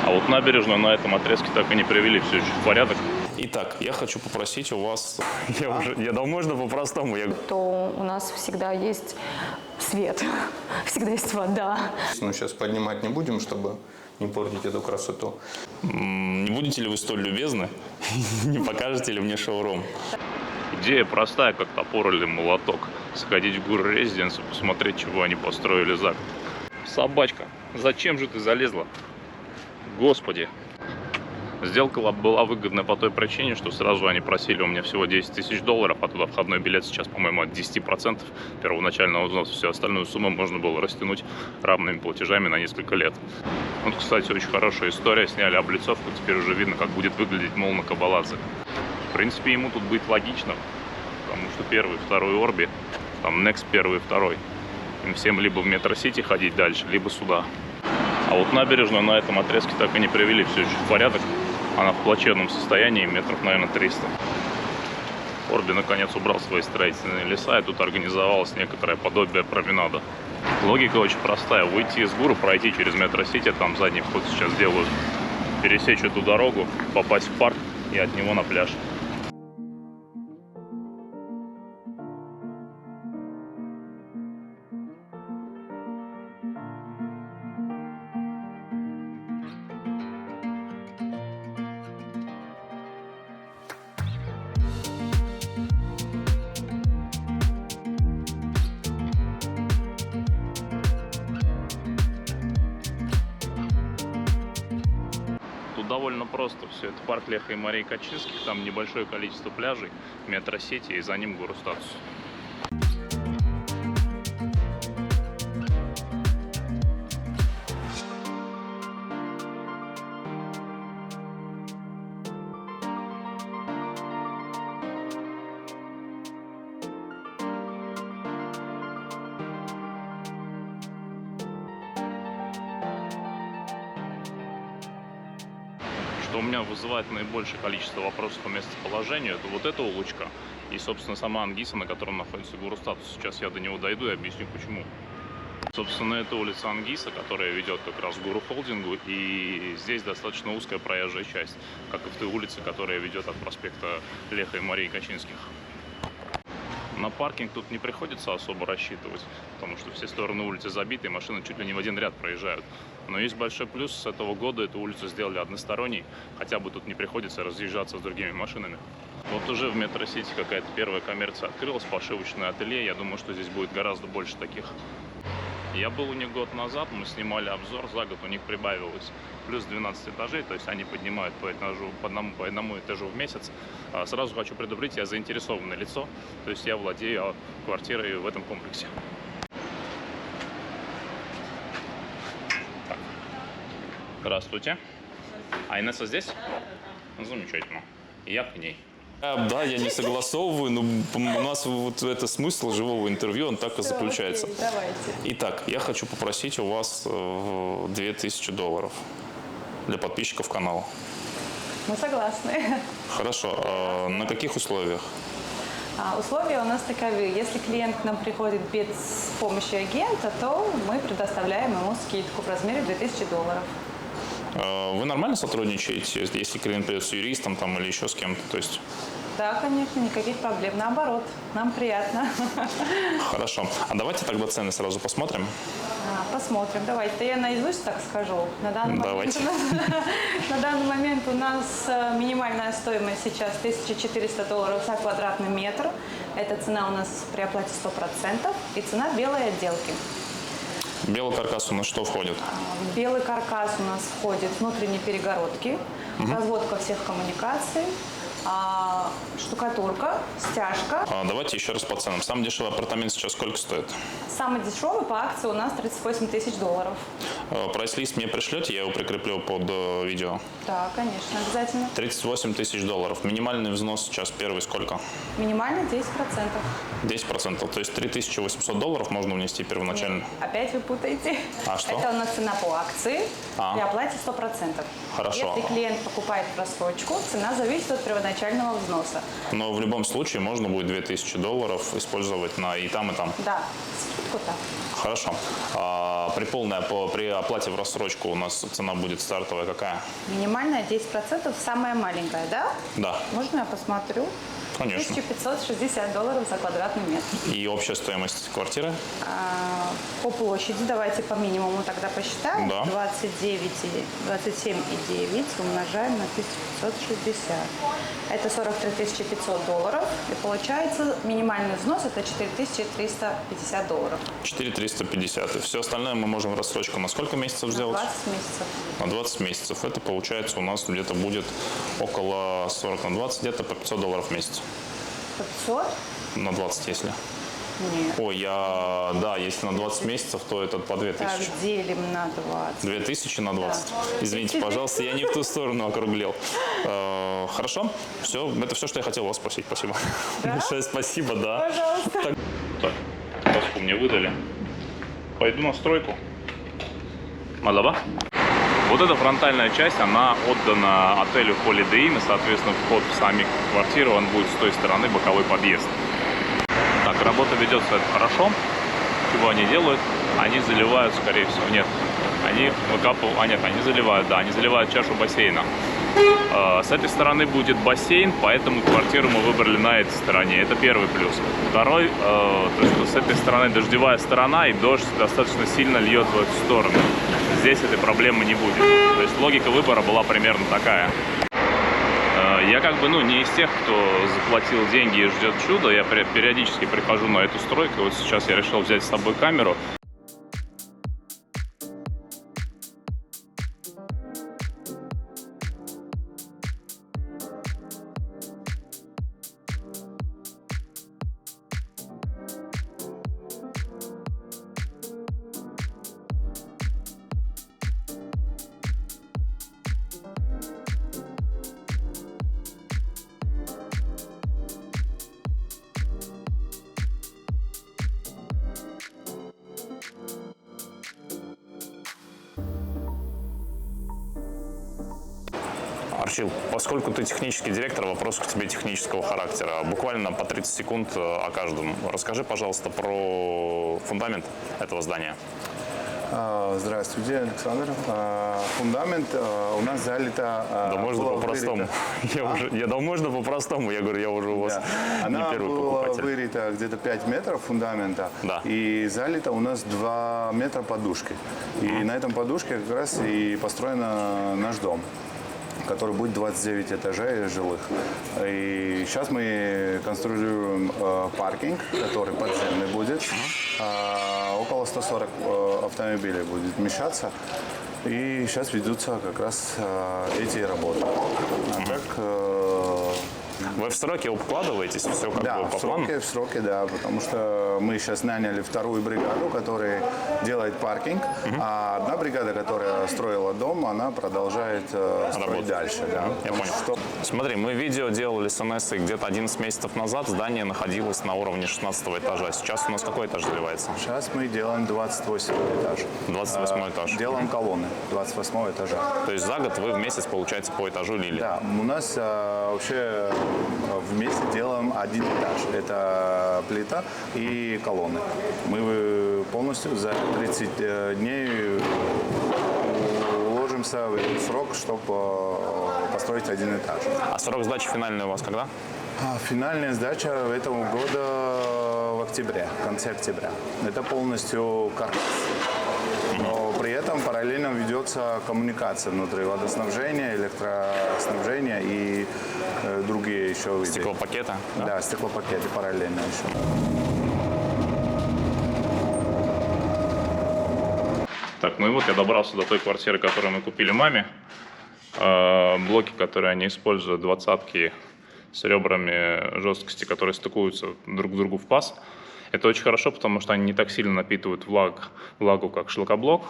А вот набережную на этом отрезке так и не привели, все еще в порядок. Итак, я хочу попросить у вас... Я думаю, можно по-простому. То у нас всегда есть свет, всегда есть вода. Ну, сейчас поднимать не будем, чтобы не портить эту красоту. Не будете ли вы столь любезны? Не покажете ли мне шоурум? Идея простая, как топор или молоток. Сходить в Гуру Резиденс и посмотреть, чего они построили за год. Собачка, зачем же ты залезла? Господи. Сделка была выгодна по той причине, что сразу они просили у меня всего 10 тысяч долларов, а туда входной билет сейчас, по-моему, от 10% первоначального взноса. Всю остальную сумму можно было растянуть равными платежами на несколько лет. Вот, кстати, очень хорошая история. Сняли облицовку, теперь уже видно, как будет выглядеть мол на Кабаладзе. В принципе, ему тут быть логично, потому что первый, второй Орби, там Next первый, второй. Им всем либо в Метро-Сити ходить дальше, либо сюда. А вот набережную на этом отрезке так и не привели, все еще в порядок. Она в плачевном состоянии, метров, наверное, 300. Орби, наконец, убрал свои строительные леса, и тут организовалось некоторое подобие променада. Логика очень простая. Выйти из Гуру, пройти через Метро-Сити, там задний вход сейчас делают, пересечь эту дорогу, попасть в парк и от него на пляж. Тут довольно просто все. Это парк Леха и Марии Качинских, там небольшое количество пляжей, Метро-Сити и за ним Гуру Статус. Что у меня вызывает наибольшее количество вопросов по местоположению, это вот эта улочка и, собственно, сама Ангиса, на котором находится Гуру Статус. Сейчас я до него дойду и объясню, почему. Собственно, это улица Ангиса, которая ведет как раз к Гуру Холдингу, и здесь достаточно узкая проезжая часть, как и в той улице, которая ведет от проспекта Леха и Марии Качинских. На паркинг тут не приходится особо рассчитывать, потому что все стороны улицы забиты, и машины чуть ли не в один ряд проезжают. Но есть большой плюс: с этого года эту улицу сделали односторонней, хотя бы тут не приходится разъезжаться с другими машинами. Вот уже в Метро-Сити какая-то первая коммерция открылась, пошивочное ателье. Я думаю, что здесь будет гораздо больше таких. Я был у них год назад, мы снимали обзор, за год у них прибавилось плюс 12 этажей, то есть они поднимают по одному этажу в месяц. Сразу хочу предупредить, я заинтересованное лицо, то есть я владею квартирой в этом комплексе. Так. Здравствуйте. А Инесса здесь? Замечательно. Я к ней. Да, я не согласовываю, но у нас вот это смысл живого интервью, он так и заключается. Окей, давайте. Итак, я хочу попросить у вас 2000 долларов для подписчиков канала. Мы согласны. Хорошо. На каких условиях? Условия у нас таковы. Если клиент к нам приходит без помощи агента, то мы предоставляем ему скидку в размере 2000 долларов. Вы нормально сотрудничаете, если клиент придет с юристом там, или еще с кем-то? То есть... Да, конечно, никаких проблем. Наоборот, нам приятно. Хорошо. А давайте тогда цены сразу посмотрим. Посмотрим. Давайте. Я наизусть так скажу. На данный момент у нас минимальная стоимость сейчас 1400 долларов за квадратный метр. Эта цена у нас при оплате 100%. И цена белой отделки. Белый каркас у нас что входит? В белый каркас у нас входит внутренние перегородки, разводка всех коммуникаций, штукатурка, стяжка. Давайте еще раз по ценам. Самый дешевый апартамент сейчас сколько стоит? Самый дешевый по акции у нас 38 тысяч долларов. Прайс-лист мне пришлете, я его прикреплю под видео. Да, конечно, обязательно. 38 тысяч долларов. Минимальный взнос сейчас первый сколько? Минимально 10%. 10%. То есть 3800 долларов можно внести первоначально? Нет, опять вы путаете. А что? Это у нас цена по акции при оплате 100%. Хорошо. Если клиент покупает просрочку, цена зависит от первоначального взноса. Но в любом случае можно будет 2000 долларов использовать на и там, и там? Да, скидку так. Хорошо. При оплате в рассрочку у нас цена будет стартовая какая? Минимальная 10%, самая маленькая, да? Да, Можно я посмотрю? конечно. $1560 за квадратный метр. И общая стоимость квартиры? По площади, давайте по минимуму тогда посчитаем. Да. 27,9 умножаем на 1560. Это $43 500. И получается минимальный взнос это $4350. 4350. И все остальное мы можем в рассрочку на сколько месяцев сделать? 20 месяцев. На 20 месяцев. Это получается у нас где-то будет около 40 на 20, где-то по $500 в месяц. 500? На 20 если. Нет. Ой, если на 20 месяцев, то это по 2000. Так, делим на 20. 2000 на 20. Извините, пожалуйста, я не в ту сторону округлил. Хорошо, все, это все, что я хотел вас спросить. Спасибо. Большое спасибо, да. Пожалуйста. Так, паску мне выдали. Пойду на стройку. Мадаба. Вот эта фронтальная часть, она отдана отелю Holiday Inn, и, соответственно, вход в сами квартиры, он будет с той стороны, боковой подъезд. Так, работа ведется хорошо. Чего они делают? Они заливают, скорее всего, они заливают чашу бассейна. С этой стороны будет бассейн, поэтому квартиру мы выбрали на этой стороне. Это первый плюс. Второй, то, что с этой стороны дождевая сторона, и дождь достаточно сильно льет в эту сторону. Здесь этой проблемы не будет. То есть логика выбора была примерно такая. Я не из тех, кто заплатил деньги и ждет чуда. Я периодически прихожу на эту стройку. Вот сейчас я решил взять с собой камеру. Арчил, поскольку ты технический директор, вопрос к тебе технического характера. Буквально по 30 секунд о каждом. Расскажи, пожалуйста, про фундамент этого здания. Здравствуйте, Александр. Фундамент у нас залито... Да можно по-простому. Я думал, можно по-простому. Я говорю, я уже у вас не первый покупатель. Она была вырыта где-то 5 метров фундамента. Да. И залито у нас 2 метра подушки. И на этом подушке как раз и построен наш дом, который будет 29 этажей жилых. И сейчас мы конструируем паркинг, который подземный будет. Около 140 автомобилей будет вмещаться. И сейчас ведутся как раз эти работы. Вы в сроки укладываетесь? Все как бы по плану? В сроки, да, потому что мы сейчас наняли вторую бригаду, которая делает паркинг, а одна бригада, которая строила дом, она продолжает строить дальше. Да. Я понял. Смотри, мы видео делали с Инессой где-то 11 месяцев назад, здание находилось на уровне 16 этажа. Сейчас у нас какой этаж заливается? Сейчас мы делаем 28 этаж. 28 этаж. Делаем колонны 28 этажа. То есть за год вы в месяц, получается, по этажу лили? Да, у нас вообще вместе делаем один этаж. Это плита и колонны. Мы полностью за 30 дней уложимся в этот срок, чтобы построить один этаж. А срок сдачи финальный у вас когда? Финальная сдача этого года в октябре, в конце октября. Это полностью каркас. Но при этом параллельно ведется коммуникация внутри водоснабжения, электроснабжения и другие еще виды. Стеклопакеты? Да, стеклопакеты параллельно еще. Так, ну и вот я добрался до той квартиры, которую мы купили маме. Блоки, которые они используют, 20-ки с ребрами жесткости, которые стыкуются друг к другу в паз. Это очень хорошо, потому что они не так сильно напитывают влагу, как шлакоблок.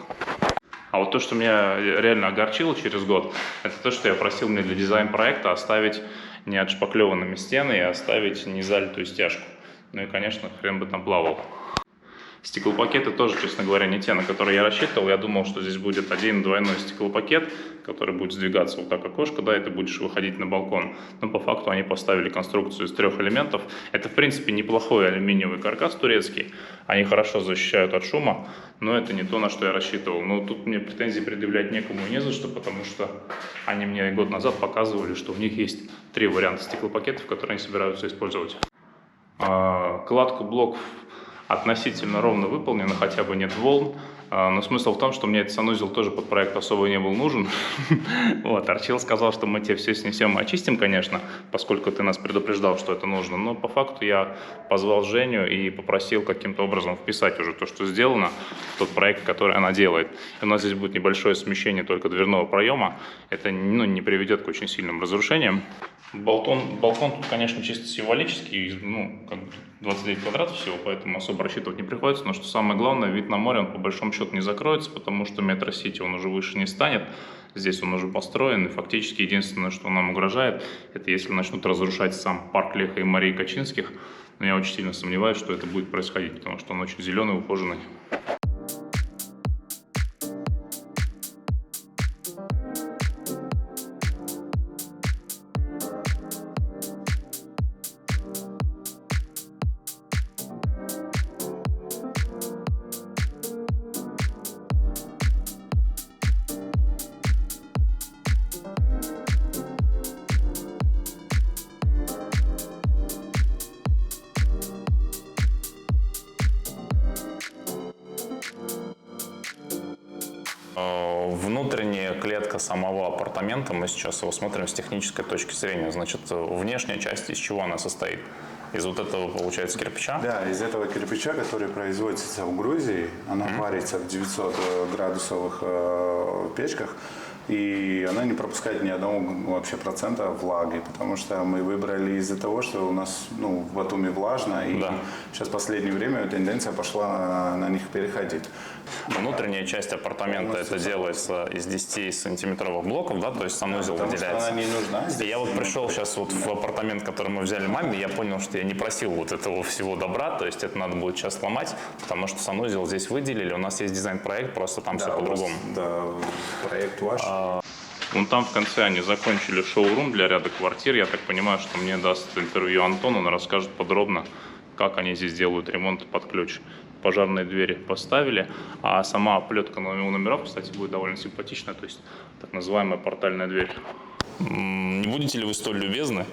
А вот то, что меня реально огорчило через год, это то, что я просил мне для дизайн-проекта оставить не отшпаклеванными стены и оставить незалитую стяжку. Ну и, конечно, хрен бы там плавал. Стеклопакеты тоже, честно говоря, не те, на которые я рассчитывал. Я думал, что здесь будет один двойной стеклопакет, который будет сдвигаться вот так окошко, да, и ты будешь выходить на балкон. Но по факту они поставили конструкцию из 3 элементов. Это, в принципе, неплохой алюминиевый каркас турецкий. Они хорошо защищают от шума, но это не то, на что я рассчитывал. Но тут мне претензий предъявлять некому и не за что, потому что они мне год назад показывали, что у них есть 3 варианта стеклопакетов, которые они собираются использовать. Кладку блоков относительно ровно выполнена, хотя бы нет волн. Но смысл в том, что мне этот санузел тоже под проект особо не был нужен. Вот, Арчил сказал, что мы тебе все снесем и очистим, конечно, поскольку ты нас предупреждал, что это нужно. Но по факту я позвал Женю и попросил каким-то образом вписать уже то, что сделано, в тот проект, который она делает. И у нас здесь будет небольшое смещение только дверного проема. Это не приведет к очень сильным разрушениям. Балкон тут, конечно, чисто символический, 29 квадратов всего, поэтому особо рассчитывать не приходится. Но что самое главное, вид на море, он по большому счету не закроется, потому что Метро Сити он уже выше не станет. Здесь он уже построен, и фактически единственное, что нам угрожает, это если начнут разрушать сам парк Леха и Марии Качинских. Но я очень сильно сомневаюсь, что это будет происходить, потому что он очень зеленый, ухоженный. Внутренняя клетка самого апартамента, мы сейчас его смотрим с технической точки зрения. Значит, внешняя часть из чего она состоит? Из вот этого, получается, кирпича? Да, из этого кирпича, который производится в Грузии, она варится в 900 градусовых печках, и она не пропускает ни одного вообще процента влаги, потому что мы выбрали из-за того, что у нас в Батуми влажно, и сейчас в последнее время тенденция пошла на них переходить. Внутренняя часть апартамента это делается из 10-сантиметровых блоков, да, то есть санузел выделяется. Она не нужна. И я вот пришел сейчас вот в апартамент, который мы взяли маме, я понял, что я не просил вот этого всего добра, то есть это надо будет сейчас сломать, потому что санузел здесь выделили, у нас есть дизайн-проект, просто там все по-другому. Да, проект ваш. Вон там в конце они закончили шоурум для ряда квартир. Я так понимаю, что мне даст интервью Антон, он расскажет подробно, как они здесь делают ремонт под ключ. Пожарные двери поставили, а сама оплетка номеров, кстати, будет довольно симпатичная, то есть так называемая портальная дверь. Не будете ли вы столь любезны?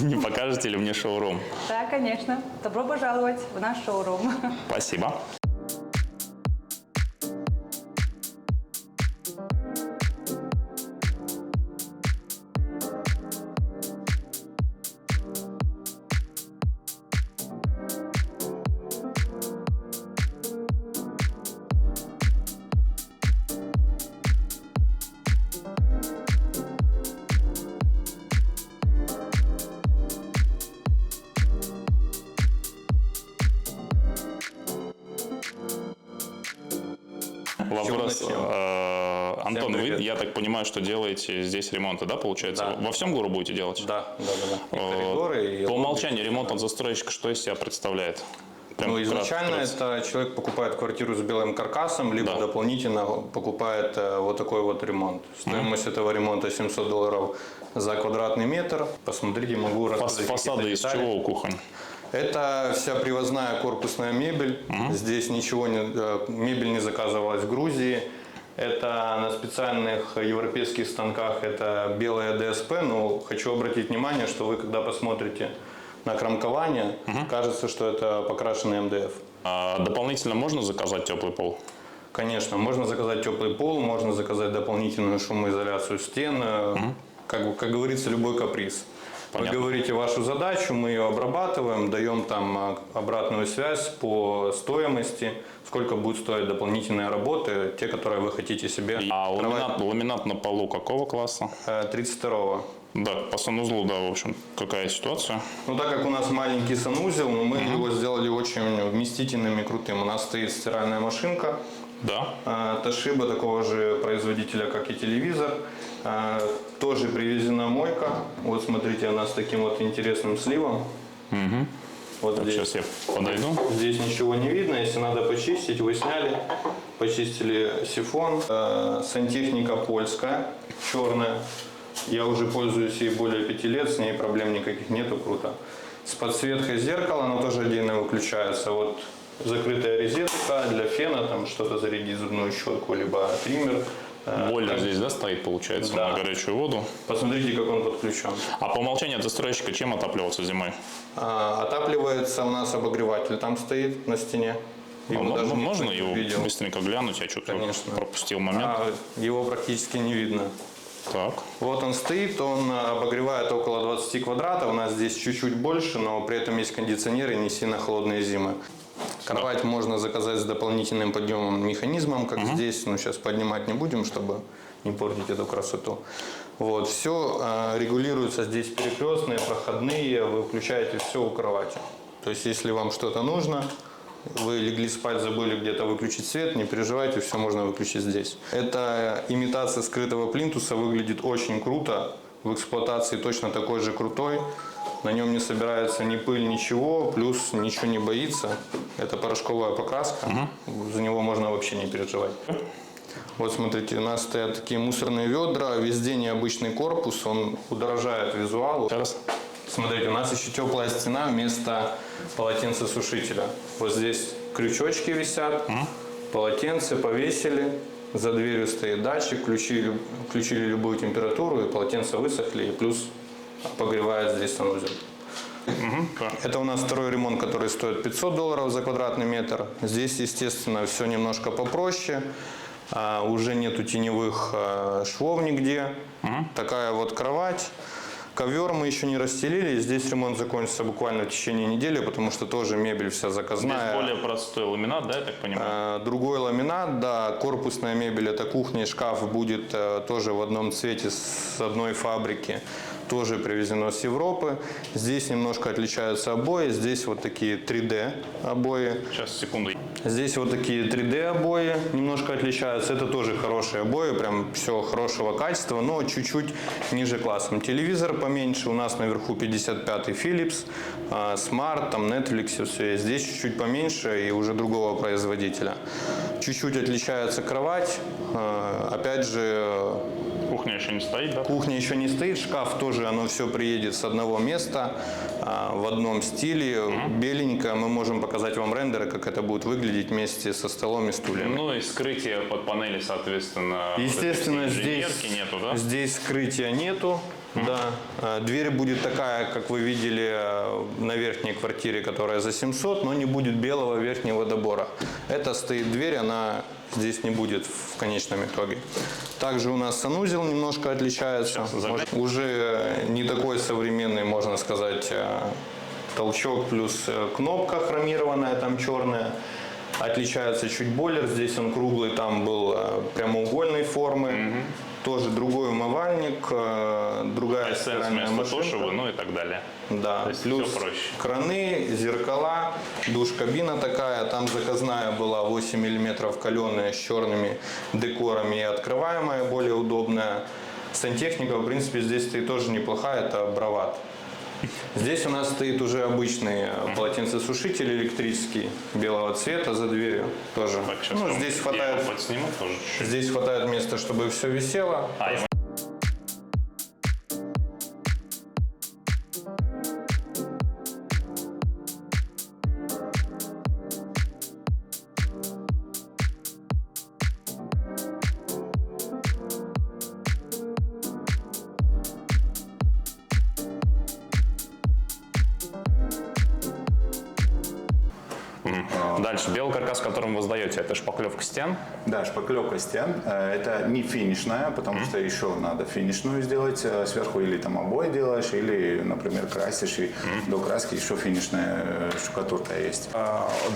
Не покажете ли мне шоурум? Да, конечно. Добро пожаловать в наш шоурум. Спасибо. Вопрос. Антон, вы, я так понимаю, что делаете здесь ремонты, да, получается? Да. Во всем гору будете делать? Да. По умолчанию ремонт от застройщика что из себя представляет? Ну, изначально это человек покупает квартиру с белым каркасом, либо дополнительно покупает вот такой вот ремонт. Стоимость этого ремонта $700 за квадратный метр. Посмотрите, могу рассказать. Фасады из чего у кухонь? Это вся привозная корпусная мебель. Здесь мебель не заказывалась в Грузии. Это на специальных европейских станках, это белая ДСП. Но хочу обратить внимание, что вы, когда посмотрите на кромкование, кажется, что это покрашенный МДФ. А дополнительно можно заказать теплый пол? Конечно, можно заказать теплый пол, можно заказать дополнительную шумоизоляцию стен. Как говорится, любой каприз. Понятно. Вы говорите вашу задачу, мы ее обрабатываем, даем там обратную связь по стоимости, сколько будет стоить дополнительные работы, те, которые вы хотите себе. А ламинат на полу какого класса? 32-го. Да, по санузлу, да, в общем, какая ситуация? Ну, так как у нас маленький санузел, мы его сделали очень вместительным и крутым. У нас стоит стиральная машинка. Да. Toshiba, такого же производителя, как и телевизор. Тоже привезена мойка. Вот смотрите, она с таким вот интересным сливом. Вот Так, здесь. сейчас я подойду. Здесь ничего не видно. Если надо почистить, вы сняли, почистили сифон. Сантехника польская, черная. Я уже пользуюсь ей более 5 лет, с ней проблем никаких нету, круто. С подсветкой зеркала, она тоже отдельно выключается. Вот закрытая розетка для фена, там что-то зарядить, зубную щетку, либо триммер. Бойлер здесь, да, стоит, получается, Да. на горячую воду. Посмотрите, как он подключен. А по умолчанию от застройщика чем отапливаться зимой? Отапливается у нас обогреватель, там стоит на стене. Его даже Можно никто не его видел. быстренько глянуть? Я что-то Конечно. пропустил момент. Его практически не видно. Так. Вот он стоит, он обогревает около 20 квадратов. У нас здесь чуть-чуть больше, но при этом есть кондиционер и не сильно холодные зимы. Кровать можно заказать с дополнительным подъемным механизмом, как здесь. Но сейчас поднимать не будем, чтобы не портить эту красоту. Вот, все регулируется здесь перекрестные, проходные. Вы включаете все у кровати. То есть, если вам что-то нужно, вы легли спать, забыли где-то выключить свет, не переживайте, все можно выключить здесь. Эта имитация скрытого плинтуса выглядит очень круто. В эксплуатации точно такой же крутой. На нем не собирается ни пыль, ничего, плюс ничего не боится. Это порошковая покраска, за него можно вообще не переживать. Вот смотрите, у нас стоят такие мусорные ведра, везде необычный корпус, он удорожает визуал. Сейчас. Смотрите, у нас еще теплая стена вместо полотенцесушителя. Вот здесь крючочки висят, полотенце повесили, за дверью стоит датчик, включили любую температуру, и полотенца высохли, и плюс обогревает здесь санузел. Это у нас второй ремонт, который стоит $500 за квадратный метр. Здесь, естественно, все немножко попроще. Уже нету теневых швов нигде. Такая вот кровать. Ковер мы еще не расстелили. Здесь ремонт закончится буквально в течение недели, потому что тоже мебель вся заказная. Здесь более простой ламинат, да, я так понимаю? Другой ламинат, да, корпусная мебель, это кухня и шкаф будет тоже в одном цвете с одной фабрики. Тоже привезено с Европы. Здесь немножко отличаются обои. Здесь вот такие 3D обои. Сейчас, секунду. Здесь вот такие 3D обои немножко отличаются. Это тоже хорошие обои, прям все хорошего качества, но чуть-чуть ниже классом. Телевизор поменьше. У нас наверху 55-й Philips, Smart, там Netflix, все есть. Здесь чуть-чуть поменьше и уже другого производителя. Чуть-чуть отличается кровать. Опять же, Кухня еще не стоит, да? кухня еще не стоит, шкаф тоже, оно все приедет с одного места, в одном стиле, беленькое. Мы можем показать вам рендеры, как это будет выглядеть вместе со столом и стульями. Ну и скрытие под панели, соответственно. Естественно, вот этой здесь, инженерки нету, да? здесь скрытия нету. Да. Дверь будет такая, как вы видели на верхней квартире, которая за 700, но не будет белого верхнего добора. Это стоит дверь, она здесь не будет в конечном итоге. Также у нас санузел немножко отличается. Уже не такой современный, можно сказать, толчок плюс кнопка хромированная, там черная. Отличается чуть бойлер, здесь он круглый, там был прямоугольной формы. Тоже другой умывальник, другая стиральная машинка. Ну и так далее. Да, То есть плюс всё проще. краны, зеркала, душ-кабина такая. Там заказная была 8 мм каленая с черными декорами и открываемая, более удобная. Сантехника, в принципе, здесь стоит тоже неплохая, это Брават. Здесь у нас стоит уже обычный полотенцесушитель электрический, белого цвета за дверью тоже. Так, сейчас Ну, я здесь его хватает, подсниму тоже чуть-чуть. здесь хватает места, чтобы все висело. Дальше. Белый каркас, которым вы сдаете, это шпаклевка стен. Да, шпаклевка стен. Это не финишная, потому что еще надо финишную сделать сверху, или там обои делаешь, или, например, красишь, и до краски еще финишная штукатурка есть.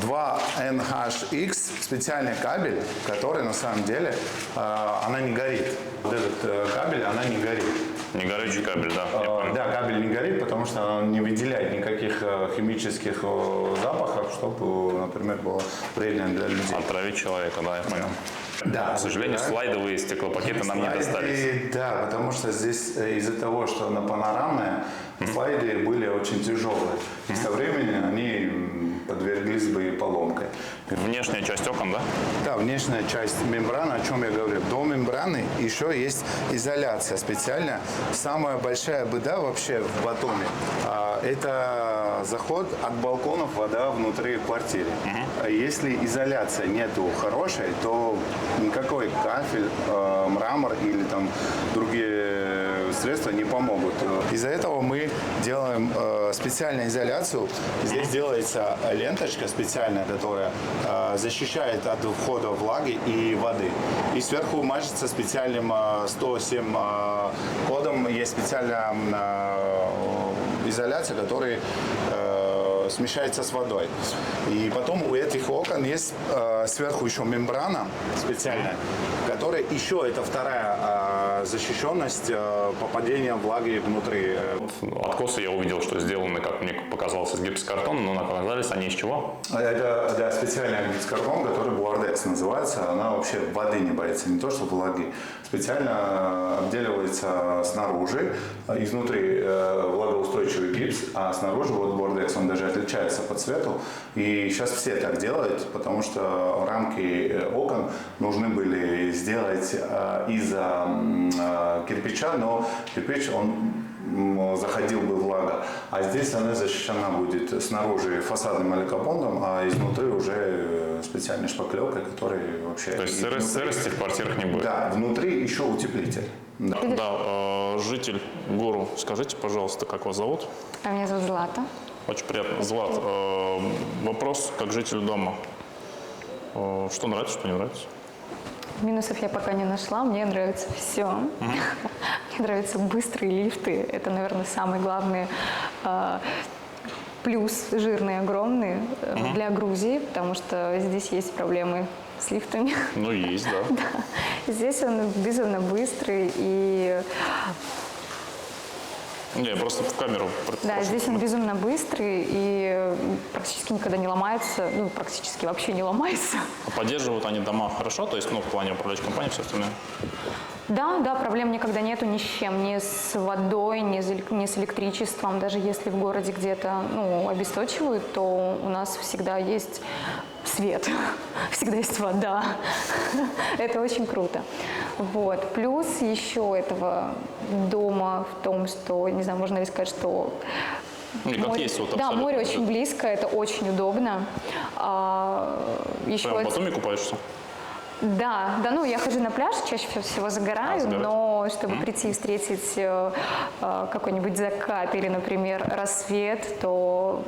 2NHX специальный кабель, который на самом деле она не горит. Вот этот кабель, она не горит. Не горючий кабель, да. я понял. Да, кабель не горит, потому что он не выделяет никаких химических запахов, чтобы, например, было вредно для людей. Отравить человека, да, я понял. Да, К сожалению, да. слайдовые стеклопакеты нам не достались. Да, потому что здесь из-за того, что она панорамная, слайды были очень тяжелые. И со временем они подверглись бы поломке. Внешняя часть окон, да? Да, внешняя часть мембраны, о чем я говорю. До мембраны еще есть изоляция специальная. Самая большая беда вообще в Батуми – это заход от балконов, вода внутри квартиры. Если изоляция нету хорошей, то никакой кафель, мрамор или там другие средства не помогут. Из-за этого мы делаем специальную изоляцию. Здесь делается ленточка специальная, которая защищает от входа влаги и воды. И сверху мажется специальным 107 кодом. Есть специальная изоляция, которая смешается с водой. И потом у этих окон есть сверху еще мембрана специальная, которая еще это вторая защищенность попадения влаги внутри. Откосы я увидел, что сделаны, как мне показалось, из гипсокартона, но оказались они из чего? Это да, специальный гипсокартон, который Буардекс называется. Она вообще воды не боится, не то что влаги. Специально обделивается снаружи, изнутри влагоустойчивый гипс, а снаружи вот Буардекс, он даже отличается по цвету. И сейчас все так делают, потому что рамки окон нужны были сделать из кирпича, но кирпич, он заходил бы влага, а здесь она защищена будет снаружи фасадным алькапондом, а изнутри уже специальной шпаклевкой, которая вообще... То есть сырости в квартирах не будет? Да, внутри еще утеплитель. Да. Да, житель Гору, скажите, пожалуйста, как вас зовут? А меня зовут Злата. Очень приятно. Злат, вопрос как жителю дома. Что нравится, что не нравится? Минусов я пока не нашла, мне нравится все. Мне нравятся быстрые лифты. Это, наверное, самый главный плюс, жирный, огромный для Грузии, потому что здесь есть проблемы с лифтами. Ну, есть, да. Да. Здесь он безумно быстрый и... Не, просто в камеру. Да, здесь он безумно быстрый и практически никогда не ломается, ну, практически вообще не ломается. А поддерживают они дома хорошо? То есть, ну, в плане управляющей компании, все остальное? Да, да, проблем никогда нету ни с чем, ни с водой, ни с электричеством. Даже если в городе где-то, ну, обесточивают, то у нас всегда есть свет, всегда есть вода. Это очень круто. Вот. Плюс еще этого дома в том, что, не знаю, можно ли сказать, что море, есть, вот, да, море очень близко, это очень удобно. Еще Прямо в Батуми купаешься? Да, ну я хожу на пляж, чаще всего загораю, но чтобы прийти и встретить какой-нибудь закат или, например, рассвет, то,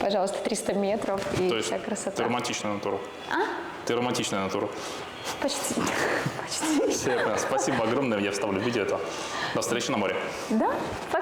пожалуйста, 300 метров и то есть вся красота. ты романтичная натура? Ты романтичная натура? Почти. Почти. Все, спасибо огромное, я вставлю видео это. До встречи на море. Да, спасибо.